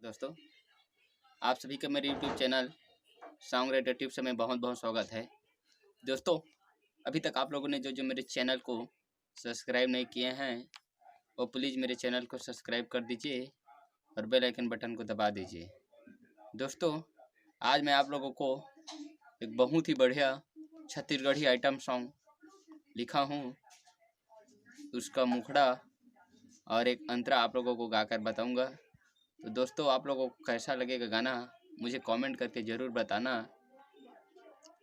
दोस्तों, आप सभी का मेरे YouTube channel song writer tips में बहुत बहुत स्वागत है। दोस्तों, अभी तक आप लोगों ने जो मेरे चैनल को सब्सक्राइब नहीं किए हैं वो प्लीज़ मेरे चैनल को सब्सक्राइब कर दीजिए और बेल आइकन बटन को दबा दीजिए। दोस्तों, आज मैं आप लोगों को एक बहुत ही बढ़िया छत्तीसगढ़ी आइटम सॉन्ग लिखा हूँ, उसका मुखड़ा और एक अंतरा आप लोगों को गाकर बताऊँगा। तो दोस्तों, आप लोगों को कैसा लगेगा गाना मुझे कमेंट करके ज़रूर बताना।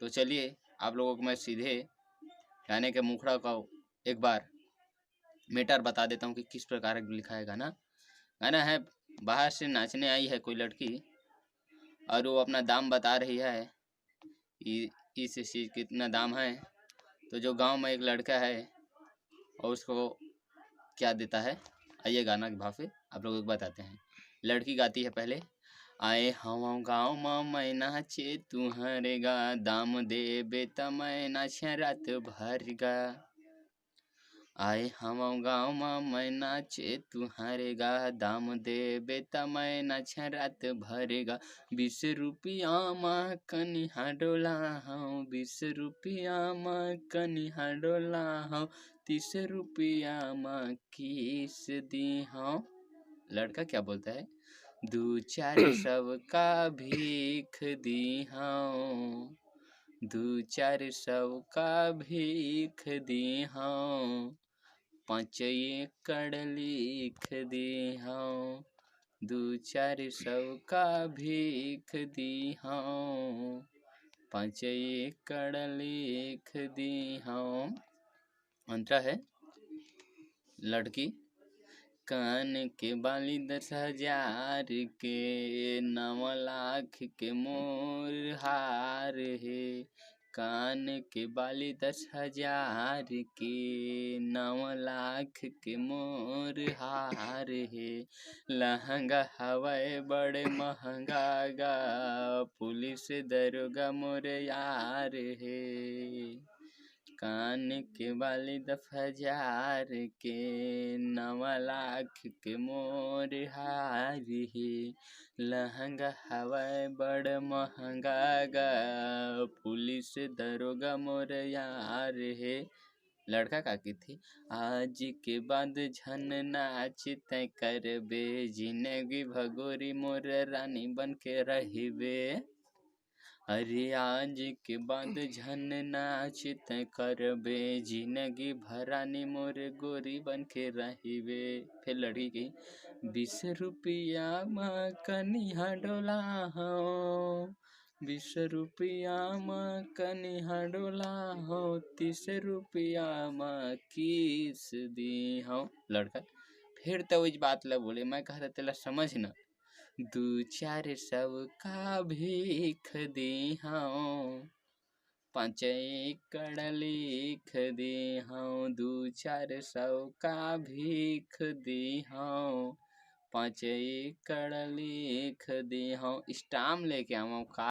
तो चलिए आप लोगों को मैं सीधे गाने के मुखड़ा का एक बार मैटर बता देता हूँ कि किस प्रकार लिखा है गाना। गाना है, बाहर से नाचने आई है कोई लड़की और वो अपना दाम बता रही है इस चीज़ कितना दाम है। तो जो गांव में एक लड़का है और उसको क्या देता है, आइए गाना के भाव से आप लोगों को बताते हैं। लड़की गाती है पहले, आए हवा गाँव में मैं नाचे तुहरे गा, दाम देबे त मैं नाचे रात भर गा। आए हम गाँव में मैं नाचे तुहरे गा, दाम देबे त मैं नाचे रात भर गा। 20 रुपया में कनिहा डोला हूँ, 20 रुपया में कनिहा डोला हूँ, 30 रुपया में किस दी हूँ। लड़का क्या बोलता है, 2-4 सबका भीख दी हूँ, 2-4 सबका भीख दी हूँ, 5 एकड़ लिख दी हूँ, 2-4 सबका भीख दी हूँ, 5 एकड़ लिख दी हूँ। अंतरा है, लड़की कान के बाली 10,000 के, 9 लाख के मोर हार है। कान के बाली 10,000 के, 9 लाख के मोर हार है। लहंगा हवाए बड़े महंगा गा, पुलिस दरोगा मोर यार है। कान के बाली 10,000 के, 9 लाख के मोर हार है। लहंगा हवाए बड़ महंगा गा, पुलिस दरोगा मोर यार है। लड़का का की थी, आज के बाद झन नाच तय करबे, जिंदगी भगोरी मोर रानी बन के रहिबे। अरे आज के बाद झन नाच तय करबे, जिंदगी भरानी मोर गोरी बन के रहिबे। फिर लड़की की, 20 रुपया में कनिहा डोला हूँ, 20 रुपया में कनिहा डोला हूँ, 30 रुपया में किस दी हूँ। लड़का फिर तो इस बात ला बोले, मैं कह रहा तेला समझ न, 2-4 सबका भीख दी हूँ, 5 एकड़ लिख दी हूँ, 2-4 सबका भीख दी हूँ, 5 एकड़ लिख दी हूँ। स्टाम्प लेके आवा का